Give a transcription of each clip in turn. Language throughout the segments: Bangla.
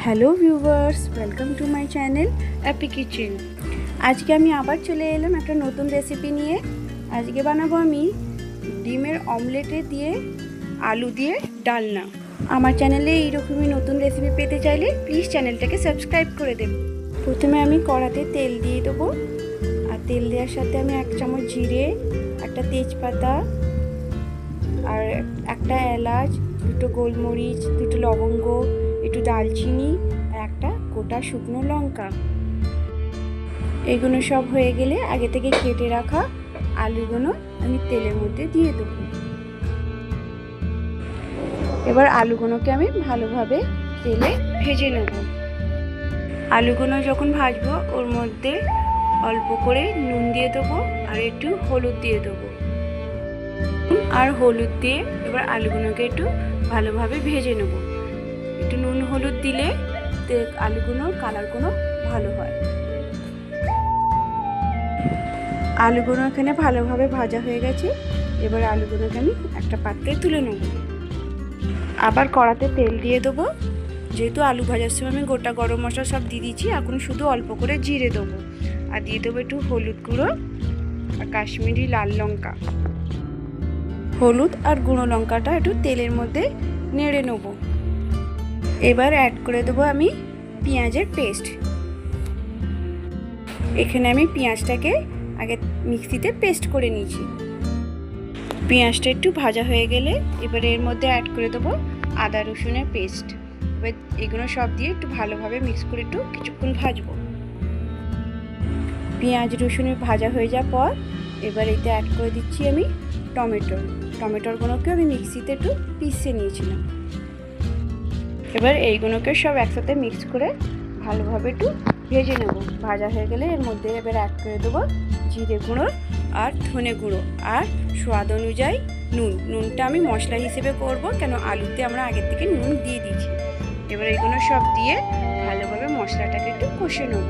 Hello viewers, welcome to my channel Appy kitchen. আজকে আমি আবার চলে এলাম একটা নতুন রেসিপি নিয়ে। আজকে বানাবো আমি ডিমের অমলেটে দিয়ে আলু দিয়ে ডালনা। আমার চ্যানেলে এইরকমই নতুন রেসিপি পেতে চাইলে প্লিজ চ্যানেলটাকে সাবস্ক্রাইব করে দেবেন। প্রথমে আমি কড়াতে তেল দিয়ে দেবো, আর তেল দেওয়ার সাথে আমি 1 চামচ জিরে, একটা তেজপাতা, আর একটা এলাচ, 2টো গোলমরিচ, 2টো লবঙ্গ, একটু দালচিনি আর একটা গোটা শুকনো লঙ্কা। এগুলো সব হয়ে গেলে আগে থেকে কেটে রাখা আলুগুলো আমি তেলের মধ্যে দিয়ে দেবো। এবার আলুগুলোকে আমি ভালোভাবে তেলে ভেজে নেব। আলুগুলো যখন ভাজবো ওর মধ্যে অল্প করে নুন দিয়ে দেবো আর একটু হলুদ দিয়ে দেবো। আর হলুদ দিয়ে এবার আলুগুলোকে একটু ভালোভাবে ভেজে নেব। একটু নুন হলুদ দিলে আলুগুলোর কালারগুলো ভালো হয়। আলুগুলো এখানে ভালোভাবে ভাজা হয়ে গেছে। এবার আলুগুলোকে আমি একটা পাত্রে তুলে নেব। আবার কড়াতে তেল দিয়ে দেবো। যেহেতু আলু ভাজার সময় আমি গোটা গরম মশলা সব দিয়ে দিচ্ছি, এখন শুধু অল্প করে জিরে দেবো আর দিয়ে দেবো একটু হলুদ গুঁড়ো আর কাশ্মীরি লাল লঙ্কা। হলুদ আর গুঁড়ো লঙ্কাটা একটু তেলের মধ্যে নেড়ে নেব। এবার অ্যাড করে দেবো আমি পেঁয়াজের পেস্ট। এখানে আমি পেঁয়াজটাকে আগে মিক্সিতে পেস্ট করে নিয়েছি। পেঁয়াজটা একটু ভাজা হয়ে গেলে এবার এর মধ্যে অ্যাড করে দেবো আদা রসুনের পেস্ট। এবার এগুলো সব দিয়ে একটু ভালোভাবে মিক্স করে একটু কিছুক্ষণ ভাজবো। পেঁয়াজ রসুনের ভাজা হয়ে যাওয়ার পর এবার এতে অ্যাড করে দিচ্ছি আমি টমেটোগুলোকে আমি মিক্সিতে একটু পিষে নিয়েছিলাম। এবার এইগুলোকে সব একসাথে মিক্স করে ভালোভাবে একটু ভেজে নেব। ভাজা হয়ে গেলে এর মধ্যে এবার অ্যাড করে দেবো জিরে গুঁড়ো আর ধনে গুঁড়ো আর স্বাদ অনুযায়ী নুনটা আমি মশলা হিসেবে করব, কেন আলুতে আমরা আগের থেকে নুন দিয়ে দিয়েছি। এবার এইগুলো সব দিয়ে ভালোভাবে মশলাটাকে একটু কষে নেব।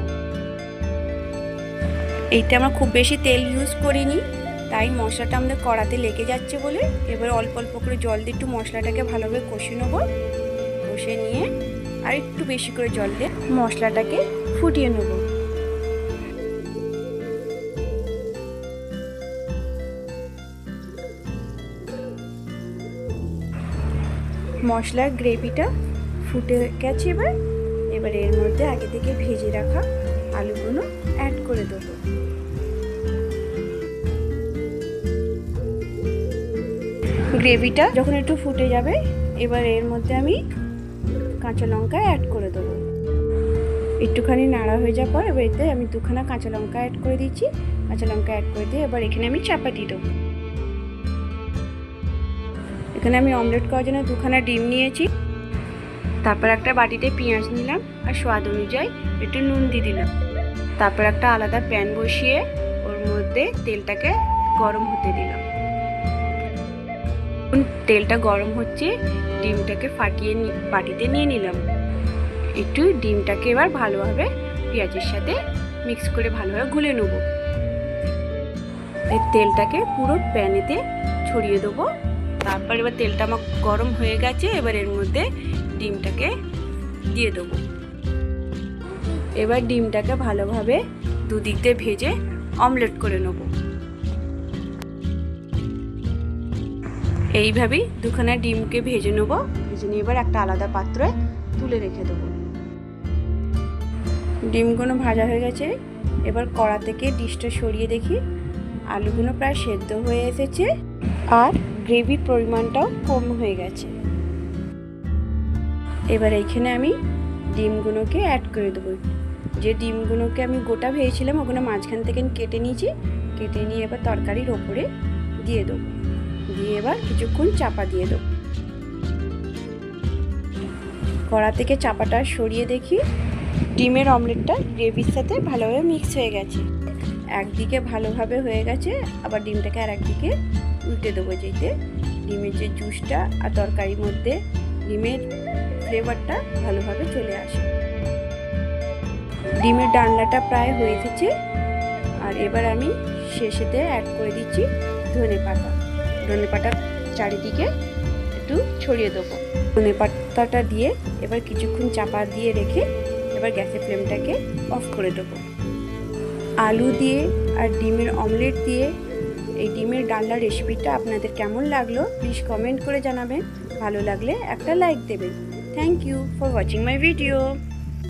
এইটা আমরা খুব বেশি তেল ইউজ করিনি, তাই মশলাটা আমাদের কড়াতে লেগে যাচ্ছে বলে এবার অল্প অল্প করে জল দিয়ে একটু মশলাটাকে ভালোভাবে কষে নেবো। কষে নিয়ে আর একটু বেশি করে জল দিয়ে মশলাটাকে ফুটিয়ে নেব। মশলার গ্রেভিটা ফুটে গেছে। এবার এর মধ্যে আগে থেকে ভেজে রাখা আলুগুলো অ্যাড করে দেবো। গ্রেভিটা যখন একটু ফুটে যাবে এবার এর মধ্যে আমি কাঁচা লঙ্কা অ্যাড করে দেবো। একটুখানি নাড়া হয়ে যাওয়ার পর এবার এতে আমি 2খানা কাঁচা লঙ্কা অ্যাড করে দিচ্ছি। কাঁচা লঙ্কা অ্যাড করে দিয়ে এবার এখানে আমি চাপা দিয়ে দেবো। এখানে আমি অমলেট করার জন্য 2খানা ডিম নিয়েছি। তারপর একটা বাটিতে পেঁয়াজ নিলাম আর স্বাদ অনুযায়ী একটু নুন দিয়ে দিলাম। তারপর একটা আলাদা প্যান বসিয়ে ওর মধ্যে তেলটাকে গরম হতে দিলাম। তেলটা গরম হচ্ছে, ডিমটাকে ফাটিয়ে বাটিতে নিয়ে নিলাম। একটু ডিমটাকে এবার ভালোভাবে পেঁয়াজের সাথে মিক্স করে ভালোভাবে গুলে নেব। এই তেলটাকে পুরো প্যানেতে ছড়িয়ে দেবো। তারপর এবার তেলটা আমার গরম হয়ে গেছে। এবার এর মধ্যে ডিমটাকে দিয়ে দেবো। এবার ডিমটাকে ভালোভাবে দুদিক দিয়ে ভেজে অমলেট করে নেব। এইভাবেই 2খানা ডিমকে ভেজে নেব। ভেজে নিয়ে এবার একটা আলাদা পাত্রে তুলে রেখে দেবো। ডিমগুলো ভাজা হয়ে গেছে। এবার কড়া থেকে ডিশটা সরিয়ে দেখি আলুগুলো প্রায় সেদ্ধ হয়ে এসেছে আর গ্রেভির পরিমাণটাও কম হয়ে গেছে। এবার এইখানে আমি ডিমগুলোকে অ্যাড করে দেবো। যে ডিমগুলোকে আমি গোটা ভেজেছিলাম ওগুলো মাঝখান থেকে কেটে নিয়েছি। কেটে নিয়ে এবার তরকারির ওপরে দিয়ে দেবো। দিয়ে এবার কিছুক্ষণ চাপা দিয়ে দেবো। কড়া থেকে চাপাটা সরিয়ে দেখি ডিমের অমলেটটা গ্রেভির সাথে ভালোভাবে মিক্স হয়ে গেছে। একদিকে ভালোভাবে হয়ে গেছে, আবার ডিমটাকে আর একদিকে উল্টে দেবো, যেতে ডিমের যে জুসটা আর তরকারির মধ্যে ডিমের ফ্লেভারটা ভালোভাবে চলে আসে। ডিমের ডালনাটা প্রায় হয়ে এসেছে। আর এবার আমি শেষেতে অ্যাড করে দিচ্ছি ধনেপাতা। চারিদিকে একটু ছড়িয়ে দেবো। ধনে পাতাটা দিয়ে এবার কিছুক্ষণ চাপা দিয়ে রেখে এবার গ্যাসের ফ্লেমটাকে অফ করে দেবো। আলু দিয়ে আর ডিমের অমলেট দিয়ে এই ডিমের ডালনা রেসিপিটা আপনাদের কেমন লাগলো প্লিজ কমেন্ট করে জানাবেন। ভালো লাগলে একটা লাইক দেবেন। Thank you for watching my video.